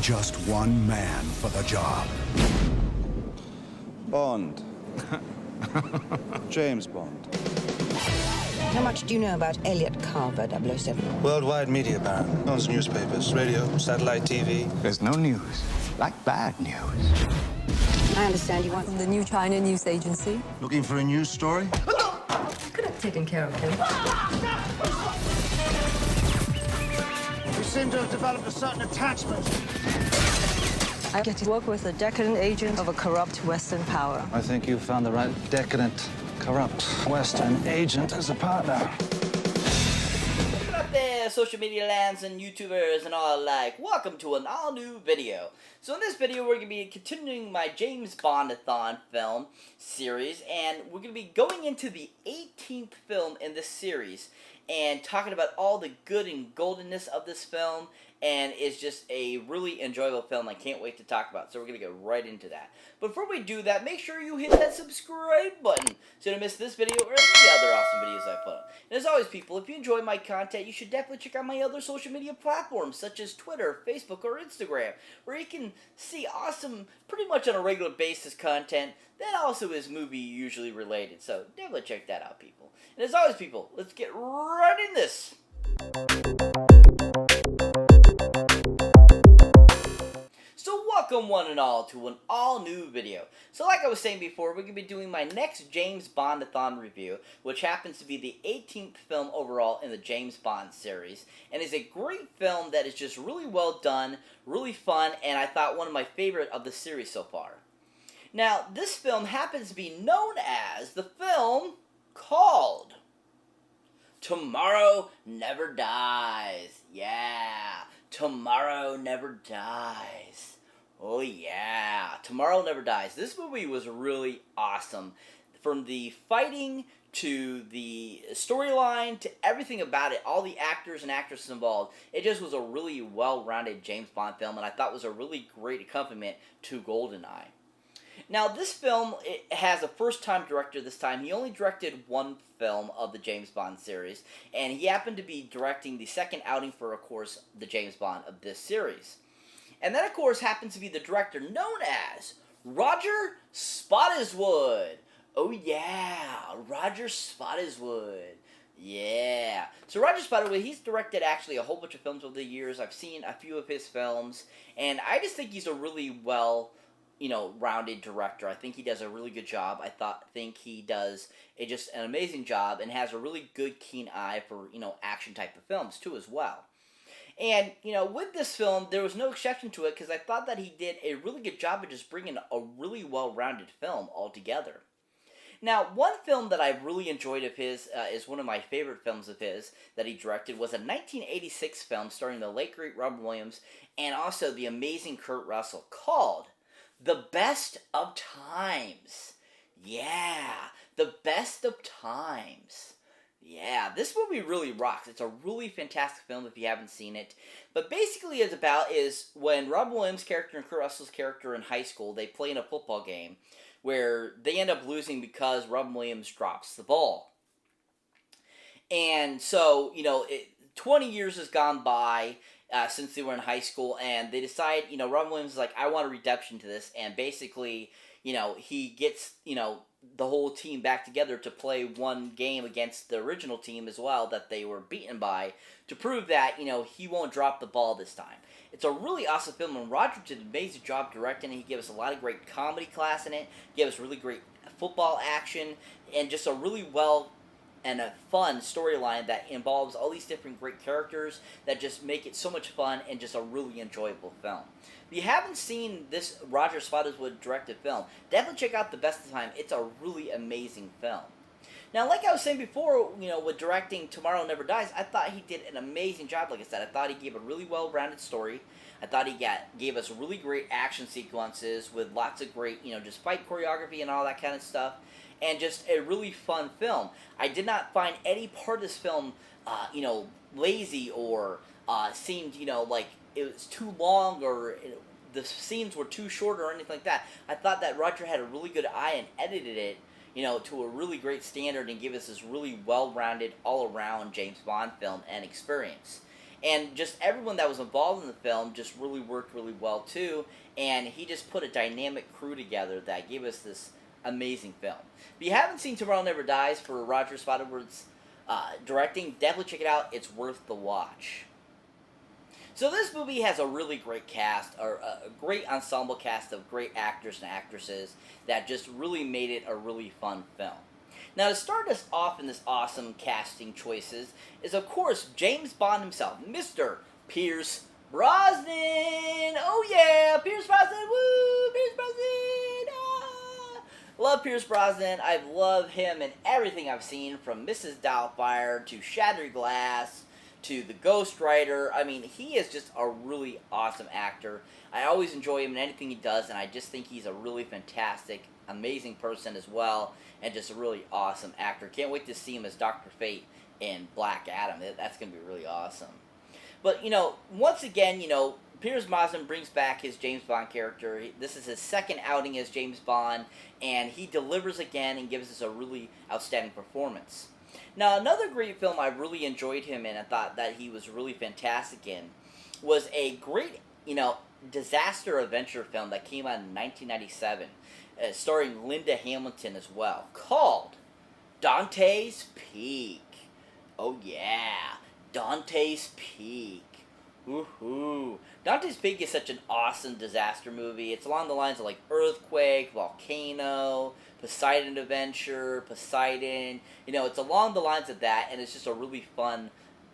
just one man for the job. Bond. James Bond. How much do you know about Elliot Carver, 007? Worldwide media baron. Owns newspapers, radio, satellite TV. There's no news like bad news. I understand you want From the new China news agency. Looking for a news story? Could have taken care of him. You seem to have developed a certain attachment. I get to work with a decadent agent of a corrupt Western power. I think you found the right decadent, corrupt Western agent as a partner. What up there, social media lands and YouTubers and all alike? Welcome to an all-new video. So in this video, we're going to be continuing my James Bond-a-thon film series, and we're going to be going into the 18th film in this series and talking about all the good and goldenness of this film. And it's just a really enjoyable film I can't wait to talk about. So we're going to go right into that. But before we do that, make sure you hit that subscribe button so you don't miss this video or any other awesome videos I put up. And as always, people, if you enjoy my content, you should definitely check out my other social media platforms, such as Twitter, Facebook, or Instagram, where you can see awesome, pretty much on a regular basis content that also is movie usually related. So definitely check that out, people. And as always, people, let's get right in this. So welcome one and all to an all-new video. So like I was saying before, we're going to be doing my next James Bond-a-thon review, which happens to be the 18th film overall in the James Bond series, and is a great film that is just really well done, really fun, and I thought one of my favorite of the series so far. Now, this film happens to be known as the film called Tomorrow Never Dies. Yeah, Tomorrow Never Dies. Oh yeah, Tomorrow Never Dies. This movie was really awesome. From the fighting to the storyline to everything about it, all the actors and actresses involved, it just was a really well-rounded James Bond film, and I thought was a really great accompaniment to GoldenEye. Now, this film, it has a first-time director this time. He only directed one film of the James Bond series, and he happened to be directing the second outing for, of course, the James Bond of this series. And that, of course, happens to be the director known as Roger Spottiswoode. Oh, yeah, Roger Spottiswoode. Yeah. So Roger Spottiswoode, he's directed actually a whole bunch of films over the years. I've seen a few of his films, and I just think he's a really rounded director. I think he does a really good job. think he does just an amazing job and has a really good, keen eye for, action type of films, too, as well. And, with this film, there was no exception to it because I thought that he did a really good job of just bringing a really well-rounded film altogether. Now, one film that I really enjoyed of his is one of my favorite films of his that he directed was a 1986 film starring the late, great Robin Williams and also the amazing Kurt Russell called The Best of Times. Yeah, The Best of Times. Yeah, this movie really rocks. It's a really fantastic film if you haven't seen it. But basically it's about is when Robin Williams' character and Kurt Russell's character in high school, they play in a football game where they end up losing because Robin Williams drops the ball. And so, 20 years has gone by since they were in high school, and they decide, Robin Williams is like, I want a redemption to this, and basically, he gets, the whole team back together to play one game against the original team as well that they were beaten by to prove that, he won't drop the ball this time. It's a really awesome film, and Roger did an amazing job directing it. He gave us a lot of great comedy class in it, gave us really great football action, and just a really well and a fun storyline that involves all these different great characters that just make it so much fun and just a really enjoyable film. If you haven't seen this Roger Spottiswoode directed film, definitely check out The Best of Time. It's a really amazing film. Now, like I was saying before, with directing Tomorrow Never Dies, I thought he did an amazing job, like I said. I thought he gave a really well-rounded story. I thought he gave us really great action sequences with lots of great, just fight choreography and all that kind of stuff. And just a really fun film. I did not find any part of this film, lazy or seemed, like it was too long or the scenes were too short or anything like that. I thought that Roger had a really good eye and edited it, to a really great standard and give us this really well-rounded, all-around James Bond film and experience. And just everyone that was involved in the film just really worked really well too, and he just put a dynamic crew together that gave us this amazing film. If you haven't seen Tomorrow Never Dies for Roger Spottiswood's directing, definitely check it out. It's worth the watch. So this movie has a really great cast, or a great ensemble cast of great actors and actresses that just really made it a really fun film. Now, to start us off in this awesome casting choices is, of course, James Bond himself, Mr. Pierce Brosnan. Oh yeah, Pierce Brosnan, woo, Pierce Brosnan. Ah. Love Pierce Brosnan. I love him in everything I've seen, from Mrs. Doubtfire to Shattered Glass to The Ghost Rider. I mean, he is just a really awesome actor. I always enjoy him in anything he does, and I just think he's a really fantastic, amazing person as well, and just a really awesome actor. Can't wait to see him as Dr. Fate in Black Adam. That's going to be really awesome. But, once again, Pierce Brosnan brings back his James Bond character. This is his second outing as James Bond, and he delivers again and gives us a really outstanding performance. Now, another great film I really enjoyed him in, I thought that he was really fantastic in, was a great, disaster adventure film that came out in 1997, starring Linda Hamilton as well, called Dante's Peak. Oh yeah, Dante's Peak. Woohoo! Dante's Peak is such an awesome disaster movie. It's along the lines of like Earthquake, Volcano, Poseidon Adventure, Poseidon. It's along the lines of that, and it's just a really fun,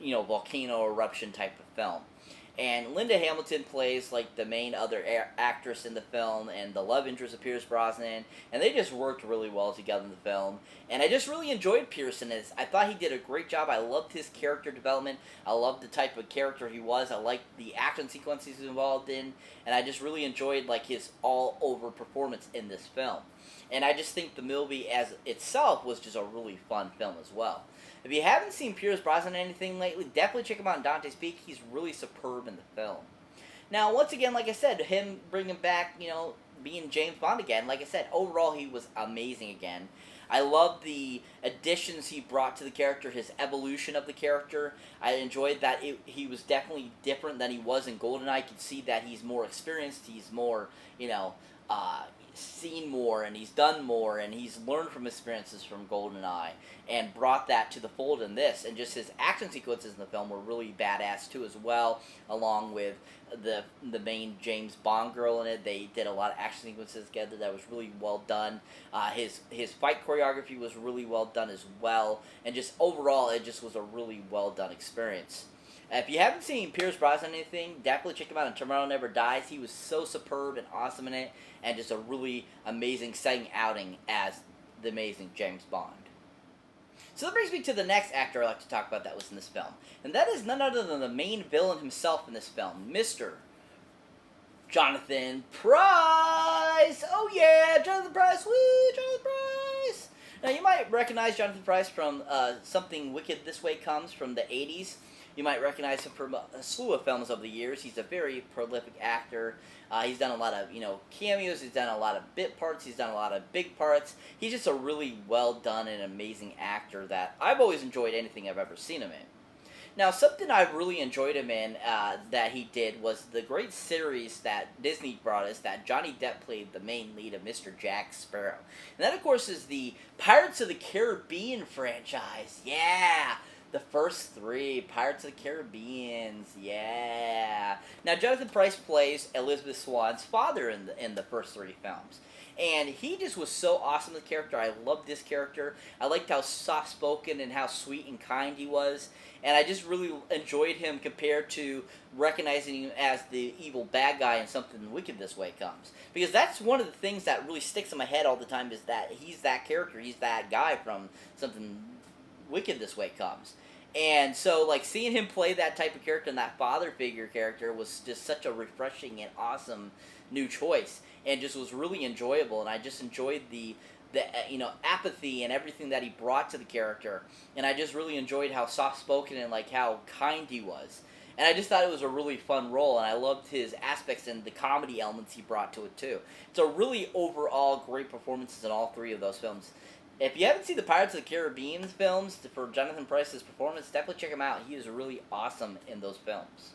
volcano eruption type of film. And Linda Hamilton plays like the main other actress in the film, and the love interest of Pierce Brosnan, and they just worked really well together in the film. And I just really enjoyed Pierce in this. I thought he did a great job. I loved his character development. I loved the type of character he was. I liked the action sequences he was involved in, and I just really enjoyed like his all-over performance in this film. And I just think the movie as itself was just a really fun film as well. If you haven't seen Pierce Brosnan in anything lately, definitely check him out in Dante's Peak. He's really superb in the film. Now, once again, like I said, him bringing back, being James Bond again, like I said, overall he was amazing again. I love the additions he brought to the character, his evolution of the character. I enjoyed that he was definitely different than he was in GoldenEye. You could see that he's more experienced, he's more, seen more, and he's done more, and he's learned from experiences from GoldenEye, and brought that to the fold in this. And just his action sequences in the film were really badass too as well, along with the main James Bond girl in it. They did a lot of action sequences together that was really well done. His fight choreography was really well done as well, and just overall it just was a really well done experience. If you haven't seen Pierce Brosnan in anything, definitely check him out in Tomorrow Never Dies. He was so superb and awesome in it, and just a really amazing, exciting outing as the amazing James Bond. So that brings me to the next actor I'd like to talk about that was in this film, and that is none other than the main villain himself in this film, Mr. Jonathan Pryce! Oh yeah, Jonathan Pryce! Woo, Jonathan Pryce! Now you might recognize Jonathan Pryce from Something Wicked This Way Comes from the 80s. You might recognize him from a slew of films over the years. He's a very prolific actor. He's done a lot of, cameos. He's done a lot of bit parts. He's done a lot of big parts. He's just a really well done and amazing actor that I've always enjoyed anything I've ever seen him in. Now, something I really enjoyed him in that he did was the great series that Disney brought us, that Johnny Depp played the main lead of Mr. Jack Sparrow. And that, of course, is the Pirates of the Caribbean franchise. Yeah! The first three, Pirates of the Caribbean, yeah. Now, Jonathan Pryce plays Elizabeth Swann's father in the first three films. And he just was so awesome as a character. I loved this character. I liked how soft-spoken and how sweet and kind he was. And I just really enjoyed him compared to recognizing him as the evil bad guy in Something Wicked This Way Comes. Because that's one of the things that really sticks in my head all the time, is that he's that character. He's that guy from Something Wicked This Way Comes. And so, like, seeing him play that type of character and that father figure character was just such a refreshing and awesome new choice, and just was really enjoyable. And I just enjoyed the apathy and everything that he brought to the character, and I just really enjoyed how soft-spoken and like how kind he was. And I just thought it was a really fun role, and I loved his aspects and the comedy elements he brought to it too. It's a really overall great performances in all three of those films. If you haven't seen the Pirates of the Caribbean films for Jonathan Pryce's performance, definitely check him out. He is really awesome in those films.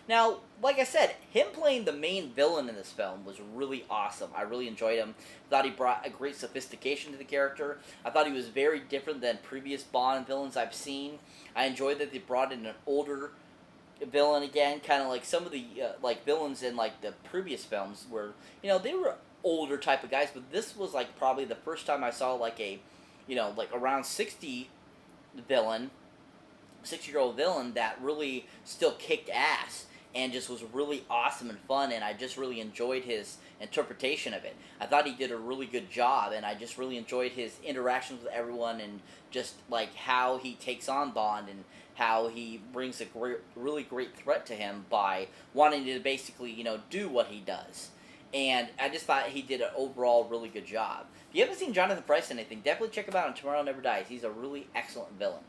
Now, like I said, him playing the main villain in this film was really awesome. I really enjoyed him. Thought he brought a great sophistication to the character. I thought he was very different than previous Bond villains I've seen. I enjoyed that they brought in an older villain again, kind of like some of the like villains in like the previous films where, you know, they were older type of guys, but this was like probably the first time I saw like a, you know, like around 60 villain, 6-year-old villain that really still kicked ass and just was really awesome and fun, and I just really enjoyed his interpretation of it. I thought he did a really good job, and I just really enjoyed his interactions with everyone and just like how he takes on Bond and how he brings a really great threat to him by wanting to basically, you know, do what he does. And I just thought he did an overall really good job. If you haven't seen Jonathan Pryce in anything, definitely check him out on Tomorrow Never Dies. He's a really excellent villain.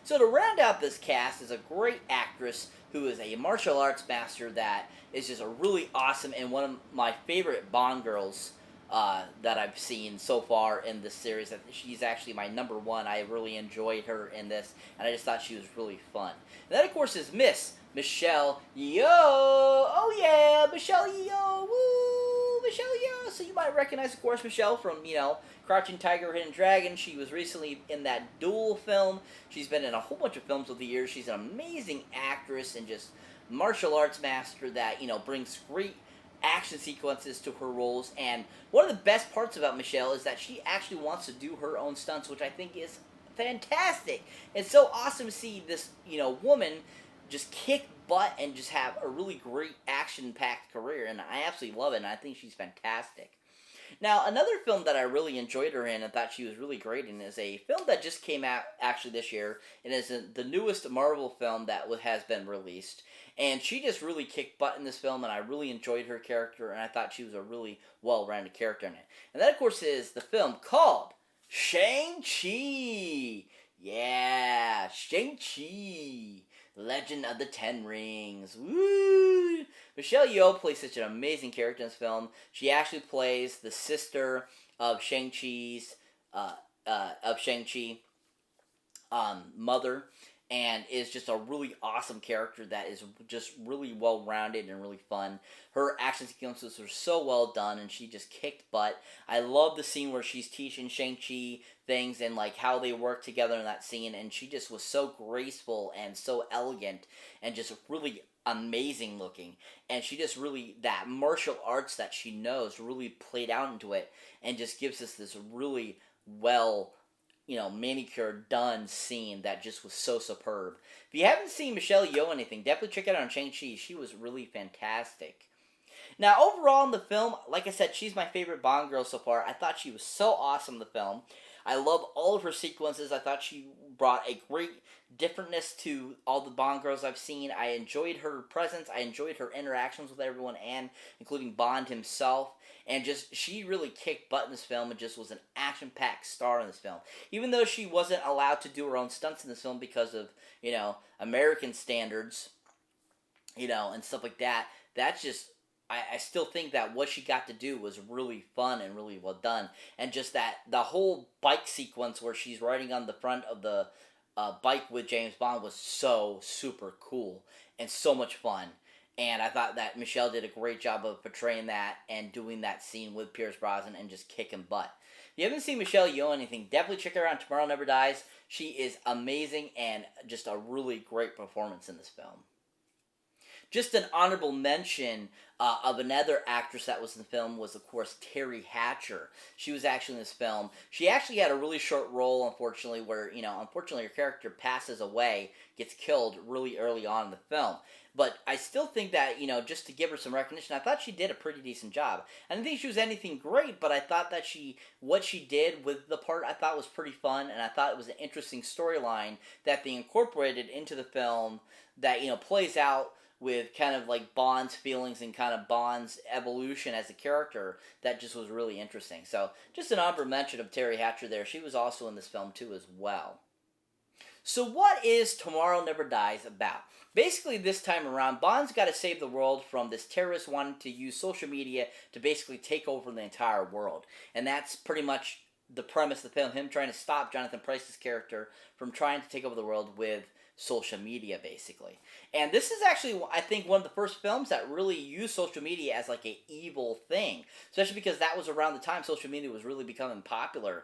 So to round out this cast is a great actress who is a martial arts master that is just a really awesome and one of my favorite Bond girls that I've seen so far in this series. She's actually my number one. I really enjoyed her in this, and I just thought she was really fun. And that, of course, is Miss Michelle Yeoh. Oh yeah, Michelle Yeoh. Woo, Michelle Yeoh. So you might recognize, of course, Michelle from, you know, Crouching Tiger, Hidden Dragon. She was recently in that Duel film. She's been in a whole bunch of films over the years. She's an amazing actress and just martial arts master that, you know, brings great action sequences to her roles. And one of the best parts about Michelle is that she actually wants to do her own stunts, which I think is fantastic. It's so awesome to see this, you know, woman just kick butt and just have a really great action-packed career, and I absolutely love it, and I think she's fantastic. Now, another film that I really enjoyed her in and thought she was really great in is a film that just came out actually this year. It is the newest Marvel film that has been released, and she just really kicked butt in this film, and I really enjoyed her character, and I thought she was a really well-rounded character in it. And that, of course, is the film called Shang Chi. Yeah, Shang Chi. Legend of the Ten Rings. Woo! Michelle Yeoh plays such an amazing character in this film. She actually plays the sister of Shang-Chi's mother, and is just a really awesome character that is just really well-rounded and really fun. Her action sequences are so well done, and she just kicked butt. I love the scene where she's teaching Shang-Chi things and like how they work together in that scene, and she just was so graceful and so elegant and just really amazing looking. And she just really, that martial arts that she knows really played out into it and just gives us this really well, you know, manicured, done scene that just was so superb. If you haven't seen Michelle Yeoh anything, definitely check it out on Shang-Chi. She was really fantastic. Now, overall in the film, like I said, she's my favorite Bond girl so far. I thought she was so awesome in the film. I love all of her sequences. I thought she brought a great differentness to all the Bond girls I've seen. I enjoyed her presence. I enjoyed her interactions with everyone, and including Bond himself. And just, she really kicked butt in this film and just was an action-packed star in this film. Even though she wasn't allowed to do her own stunts in this film because of, you know, American standards, you know, and stuff like that, that's just, I still think that what she got to do was really fun and really well done. And just that, the whole bike sequence where she's riding on the front of the bike with James Bond was so super cool and so much fun. And I thought that Michelle did a great job of portraying that and doing that scene with Pierce Brosnan and just kicking butt. If you haven't seen Michelle Yeoh anything, definitely check her out on Tomorrow Never Dies. She is amazing and just a really great performance in this film. Just an honorable mention of another actress that was in the film was, of course, Terry Hatcher. She was actually in this film. She actually had a really short role, unfortunately, where, you know, unfortunately her character passes away, gets killed really early on in the film. But I still think that, you know, just to give her some recognition, I thought she did a pretty decent job. I didn't think she was anything great, but I thought that what she did with the part, I thought was pretty fun, and I thought it was an interesting storyline that they incorporated into the film that, you know, plays out with kind of like Bond's feelings and kind of Bond's evolution as a character. That just was really interesting. So, just an honorable mention of Terry Hatcher there. She was also in this film too as well. So what is Tomorrow Never Dies about? Basically, this time around, Bond's got to save the world from this terrorist wanting to use social media to basically take over the entire world. And that's pretty much the premise of the film, him trying to stop Jonathan Pryce's character from trying to take over the world with social media, basically. And this is actually, I think, one of the first films that really used social media as like a evil thing, especially because that was around the time social media was really becoming popular,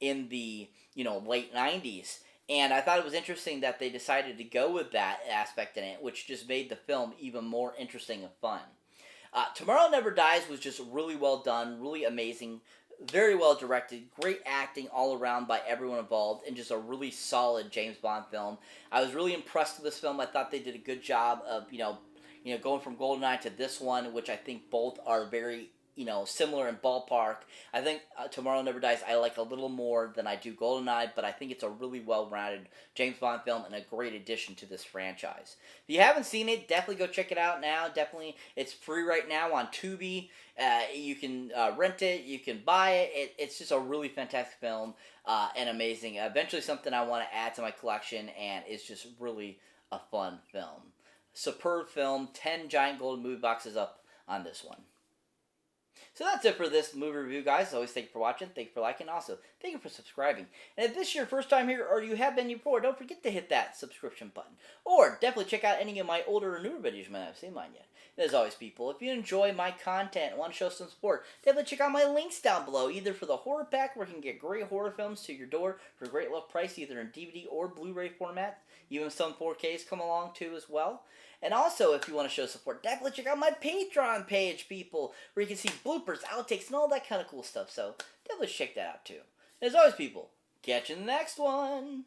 in the, late 90s. And I thought it was interesting that they decided to go with that aspect in it, which just made the film even more interesting and fun. Tomorrow Never Dies was just really well done, really amazing, very well directed, great acting all around by everyone involved, and just a really solid James Bond film. I was really impressed with this film. I thought they did a good job of, going from GoldenEye to this one, which I think both are very, similar in ballpark. I think Tomorrow Never Dies I like a little more than I do GoldenEye, but I think it's a really well-rounded James Bond film and a great addition to this franchise. If you haven't seen it, definitely go check it out now. Definitely, it's free right now on Tubi. You can rent it, you can buy it. It's just a really fantastic film and amazing. Eventually something I want to add to my collection, and it's just really a fun film. Superb film, 10 giant golden movie boxes up on this one. So that's it for this movie review, guys. As always, thank you for watching, thank you for liking, also thank you for subscribing. And if this is your first time here, or you have been here before, don't forget to hit that subscription button. Or definitely check out any of my older or newer videos you might not have seen mine yet. And as always, people, if you enjoy my content and want to show some support, definitely check out my links down below, either for the horror pack, where you can get great horror films to your door for a great low price, either in DVD or Blu-ray format. Even some 4Ks come along too as well. And also, if you want to show support, definitely check out my Patreon page, people, where you can see bloopers, outtakes, and all that kind of cool stuff. So definitely check that out too. And as always, people, catch you in the next one.